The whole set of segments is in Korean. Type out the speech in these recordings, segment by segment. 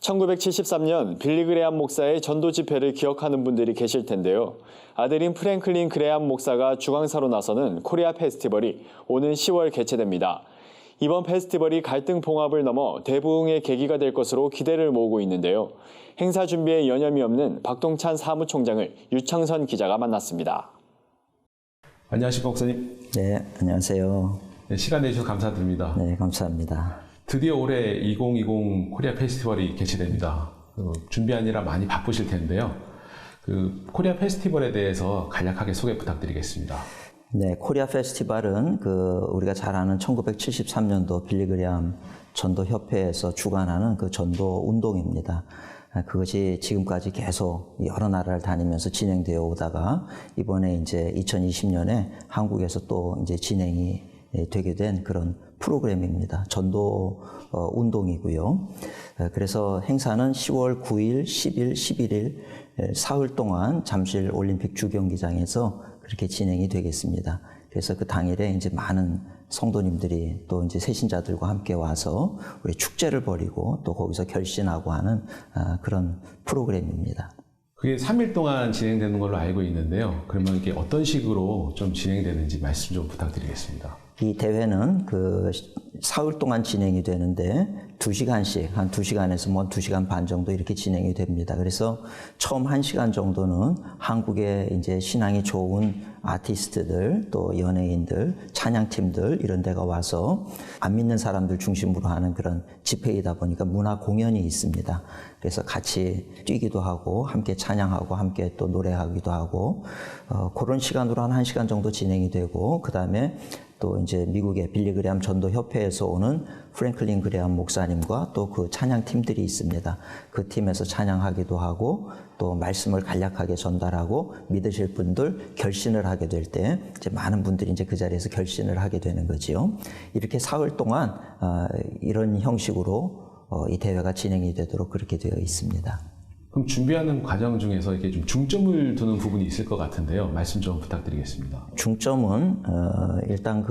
1973년 빌리 그레암 목사의 전도 집회를 기억하는 분들이 계실 텐데요. 아들인 프랭클린 그레암 목사가 주광사로 나서는 코리아 페스티벌이 오는 10월 개최됩니다. 이번 페스티벌이 갈등 봉합을 넘어 대부흥의 계기가 될 것으로 기대를 모으고 있는데요. 행사 준비에 여념이 없는 박동찬 사무총장을 유창선 기자가 만났습니다. 안녕하십니까, 목사님. 네, 안녕하세요. 네, 시간 내주셔서 감사드립니다. 네, 감사합니다. 드디어 올해 2020 코리아 페스티벌이 개최됩니다. 준비하느라 많이 바쁘실 텐데요. 코리아 페스티벌에 대해서 간략하게 소개 부탁드리겠습니다. 네, 코리아 페스티벌은 우리가 잘 아는 1973년도 빌리 그레암 전도협회에서 주관하는 전도 운동입니다. 그것이 지금까지 계속 여러 나라를 다니면서 진행되어 오다가 이번에 이제 2020년에 한국에서 또 이제 진행이 되게 된 그런 프로그램입니다. 전도 운동이고요. 그래서 행사는 10월 9일, 10일, 11일 사흘 동안 잠실 올림픽 주경기장에서 그렇게 진행이 되겠습니다. 그래서 그 당일에 이제 많은 성도님들이 또 이제 새신자들과 함께 와서 우리 축제를 벌이고 또 거기서 결신하고 하는 그런 프로그램입니다. 그게 3일 동안 진행되는 걸로 알고 있는데요. 그러면 이게 어떤 식으로 좀 진행되는지 말씀 좀 부탁드리겠습니다. 이 대회는 사흘 동안 진행이 되는데 2시간씩, 한 2시간에서 뭐 2시간 반 정도 이렇게 진행이 됩니다. 그래서 처음 1시간 정도는 한국의 이제 신앙이 좋은 아티스트들, 또 연예인들, 찬양팀들 이런 데가 와서 안 믿는 사람들 중심으로 하는 그런 집회이다 보니까 문화 공연이 있습니다. 그래서 같이 뛰기도 하고 함께 찬양하고 함께 또 노래하기도 하고 그런 시간으로 한 1시간 정도 진행이 되고 그다음에 또 이제 미국의 빌리 그레암 전도 협회에서 오는 프랭클린 그레암 목사님과 또 그 찬양 팀들이 있습니다. 그 팀에서 찬양하기도 하고 또 말씀을 간략하게 전달하고 믿으실 분들 결신을 하게 될 때 이제 많은 분들이 이제 그 자리에서 결신을 하게 되는 거지요. 이렇게 사흘 동안 이런 형식으로 이 대회가 진행이 되도록 그렇게 되어 있습니다. 그럼 준비하는 과정 중에서 이렇게 좀 중점을 두는 부분이 있을 것 같은데요. 말씀 좀 부탁드리겠습니다. 중점은 일단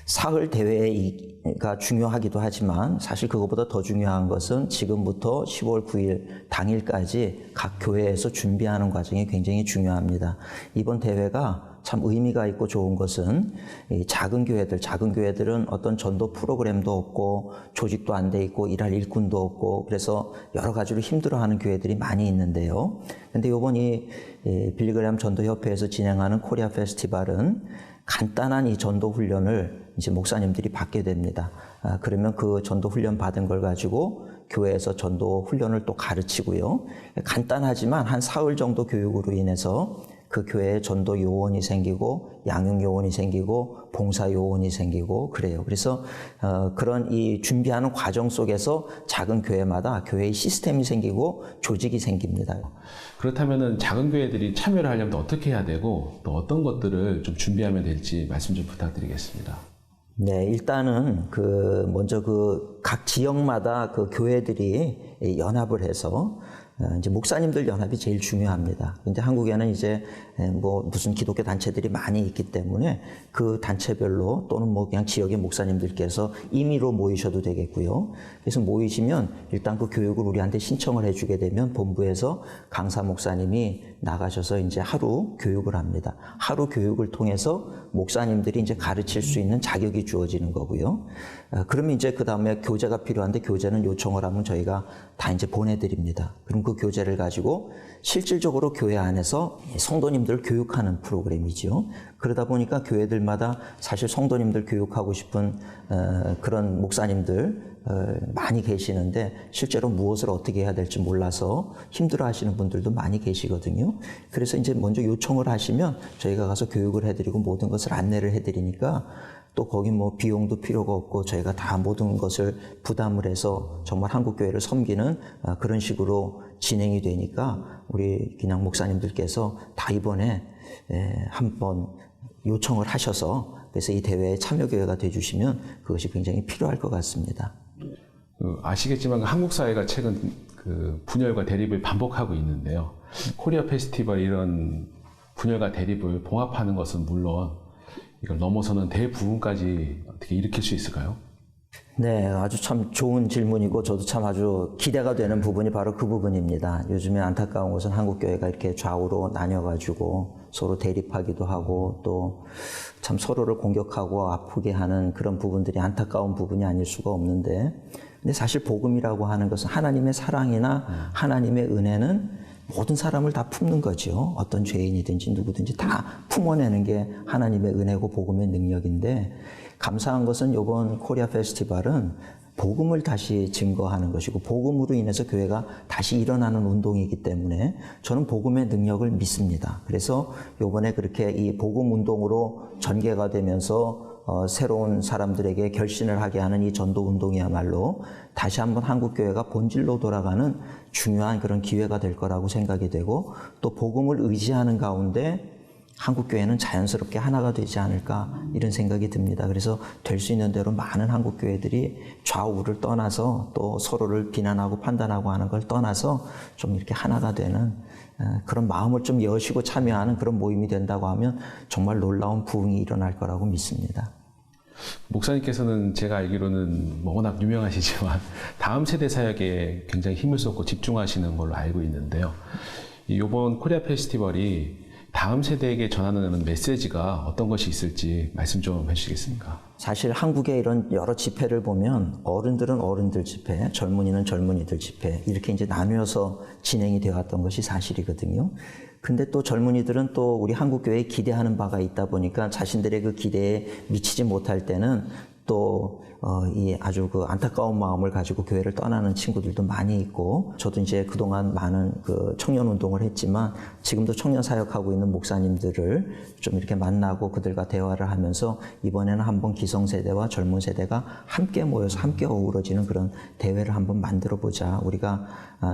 사흘 대회가 중요하기도 하지만 사실 그것보다 더 중요한 것은 지금부터 10월 9일 당일까지 각 교회에서 준비하는 과정이 굉장히 중요합니다. 이번 대회가 참 의미가 있고 좋은 것은 이 작은 교회들은 어떤 전도 프로그램도 없고 조직도 안 돼 있고 일할 일꾼도 없고 그래서 여러 가지로 힘들어하는 교회들이 많이 있는데요. 근데 이번 빌리 그레암 전도협회에서 진행하는 코리아 페스티벌은 간단한 이 전도 훈련을 이제 목사님들이 받게 됩니다. 그러면 그 전도 훈련 받은 걸 가지고 교회에서 전도 훈련을 또 가르치고요. 간단하지만 한 사흘 정도 교육으로 인해서 그 교회에 전도 요원이 생기고 양육 요원이 생기고 봉사 요원이 생기고 그래요. 그래서 그런 이 준비하는 과정 속에서 작은 교회마다 교회의 시스템이 생기고 조직이 생깁니다. 그렇다면은 작은 교회들이 참여를 하려면 어떻게 해야 되고 또 어떤 것들을 좀 준비하면 될지 말씀 좀 부탁드리겠습니다. 네, 일단은 먼저 각 지역마다 교회들이 연합을 해서 이제 목사님들 연합이 제일 중요합니다. 근데 한국에는 이제 뭐 무슨 기독교 단체들이 많이 있기 때문에 그 단체별로 또는 뭐 그냥 지역의 목사님들께서 임의로 모이셔도 되겠고요. 그래서 모이시면 일단 그 교육을 우리한테 신청을 해주게 되면 본부에서 강사 목사님이 나가셔서 이제 하루 교육을 합니다. 하루 교육을 통해서 목사님들이 이제 가르칠 수 있는 자격이 주어지는 거고요. 그러면 이제 그 다음에 교재가 필요한데 교재는 요청을 하면 저희가 다 이제 보내드립니다. 그럼 그 교재를 가지고 실질적으로 교회 안에서 성도님들을 교육하는 프로그램이죠. 그러다 보니까 교회들마다 사실 성도님들 교육하고 싶은 그런 목사님들 많이 계시는데 실제로 무엇을 어떻게 해야 될지 몰라서 힘들어 하시는 분들도 많이 계시거든요. 그래서 이제 먼저 요청을 하시면 저희가 가서 교육을 해드리고 모든 것을 안내를 해드리니까 또 거기 뭐 비용도 필요가 없고 저희가 다 모든 것을 부담을 해서 정말 한국 교회를 섬기는 그런 식으로 진행이 되니까 우리 그냥 목사님들께서 다 이번에 한번 요청을 하셔서 그래서 이 대회에 참여 교회가 돼주시면 그것이 굉장히 필요할 것 같습니다. 아시겠지만 한국 사회가 최근 분열과 대립을 반복하고 있는데요. 코리아 페스티벌 이런 분열과 대립을 봉합하는 것은 물론 이걸 넘어서는 대부흥까지 어떻게 일으킬 수 있을까요? 네, 아주 참 좋은 질문이고 저도 참 아주 기대가 되는 부분이 바로 그 부분입니다. 요즘에 안타까운 것은 한국교회가 이렇게 좌우로 나뉘어가지고 서로 대립하기도 하고 또 참 서로를 공격하고 아프게 하는 그런 부분들이 안타까운 부분이 아닐 수가 없는데, 근데 사실 복음이라고 하는 것은 하나님의 사랑이나 하나님의 은혜는 모든 사람을 다 품는 거죠. 어떤 죄인이든지 누구든지 다 품어내는 게 하나님의 은혜고 복음의 능력인데, 감사한 것은 이번 코리아 페스티벌은 복음을 다시 증거하는 것이고 복음으로 인해서 교회가 다시 일어나는 운동이기 때문에 저는 복음의 능력을 믿습니다. 그래서 이번에 그렇게 이 복음 운동으로 전개가 되면서 새로운 사람들에게 결신을 하게 하는 이 전도 운동이야말로 다시 한번 한국교회가 본질로 돌아가는 중요한 그런 기회가 될 거라고 생각이 되고, 또 복음을 의지하는 가운데 한국교회는 자연스럽게 하나가 되지 않을까 이런 생각이 듭니다. 그래서 될 수 있는 대로 많은 한국교회들이 좌우를 떠나서 또 서로를 비난하고 판단하고 하는 걸 떠나서 좀 이렇게 하나가 되는 그런 마음을 좀 여시고 참여하는 그런 모임이 된다고 하면 정말 놀라운 부흥이 일어날 거라고 믿습니다. 목사님께서는 제가 알기로는 뭐 워낙 유명하시지만 다음 세대 사역에 굉장히 힘을 쏟고 집중하시는 걸로 알고 있는데요. 이번 코리아 페스티벌이 다음 세대에게 전하는 메시지가 어떤 것이 있을지 말씀 좀 해주시겠습니까? 사실 한국의 이런 여러 집회를 보면 어른들은 어른들 집회, 젊은이는 젊은이들 집회 이렇게 이제 나누어서 진행이 되어 왔던 것이 사실이거든요. 근데 또 젊은이들은 또 우리 한국교회에 기대하는 바가 있다 보니까 자신들의 그 기대에 미치지 못할 때는 또 이 아주 그 안타까운 마음을 가지고 교회를 떠나는 친구들도 많이 있고, 저도 이제 그동안 많은 그 청년 운동을 했지만 지금도 청년 사역하고 있는 목사님들을 좀 이렇게 만나고 그들과 대화를 하면서 이번에는 한번 기성세대와 젊은 세대가 함께 모여서 함께 어우러지는 그런 대회를 한번 만들어 보자. 우리가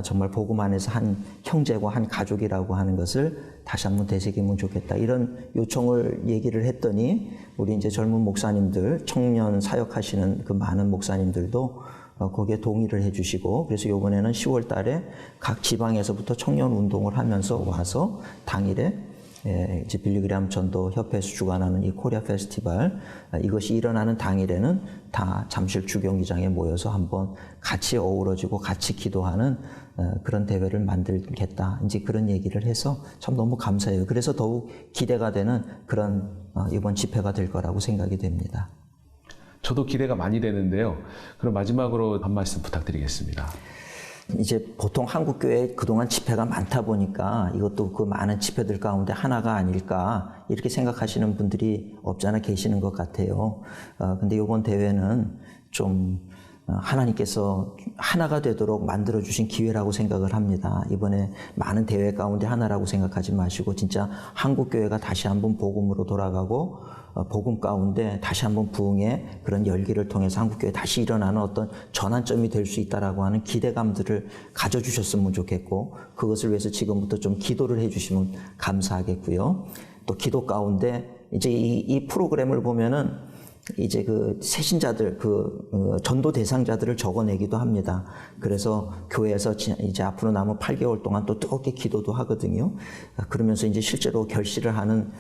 정말 복음 안에서 한 형제고 한 가족이라고 하는 것을 다시 한번 되새기면 좋겠다. 이런 요청을 얘기를 했더니 우리 이제 젊은 목사님들, 청년 사역하시는 그 많은 목사님들도 거기에 동의를 해주시고, 그래서 이번에는 10월 달에 각 지방에서부터 청년 운동을 하면서 와서 당일에 이제 빌리그램 전도 협회에서 주관하는 이 코리아 페스티벌, 이것이 일어나는 당일에는 다 잠실 주경기장에 모여서 한번 같이 어우러지고 같이 기도하는 그런 대회를 만들겠다. 이제 그런 얘기를 해서 참 너무 감사해요. 그래서 더욱 기대가 되는 그런 이번 집회가 될 거라고 생각이 됩니다. 저도 기대가 많이 되는데요. 그럼 마지막으로 한 말씀 부탁드리겠습니다. 이제 보통 한국교회에 그동안 집회가 많다 보니까 이것도 그 많은 집회들 가운데 하나가 아닐까 이렇게 생각하시는 분들이 없지 않아 계시는 것 같아요. 근데 이번 대회는 좀 하나님께서 하나가 되도록 만들어주신 기회라고 생각을 합니다. 이번에 많은 대회 가운데 하나라고 생각하지 마시고 진짜 한국교회가 다시 한번 복음으로 돌아가고 복음 가운데 다시 한번 부흥의 그런 열기를 통해서 한국교회 다시 일어나는 어떤 전환점이 될 수 있다라고 하는 기대감들을 가져주셨으면 좋겠고, 그것을 위해서 지금부터 좀 기도를 해주시면 감사하겠고요. 또 기도 가운데 이제 이 프로그램을 보면은 이제 그 새신자들, 전도 대상자들을 적어내기도 합니다. 그래서 교회에서 이제 앞으로 남은 8개월 동안 또 뜨겁게 기도도 하거든요. 그러면서 이제 실제로 결실을 하는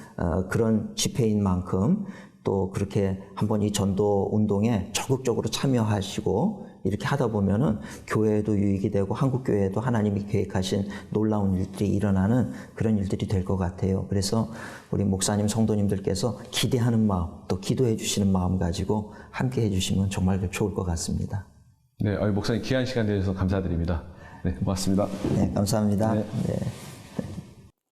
그런 집회인 만큼 또 그렇게 한번 이 전도 운동에 적극적으로 참여하시고 이렇게 하다 보면은 교회에도 유익이 되고 한국교회에도 하나님이 계획하신 놀라운 일들이 일어나는 그런 일들이 될 것 같아요. 그래서 우리 목사님, 성도님들께서 기대하는 마음, 또 기도해 주시는 마음 가지고 함께 해 주시면 정말 좋을 것 같습니다. 네, 목사님 귀한 시간 내주셔서 감사드립니다. 네, 고맙습니다. 네, 감사합니다. 네. 네.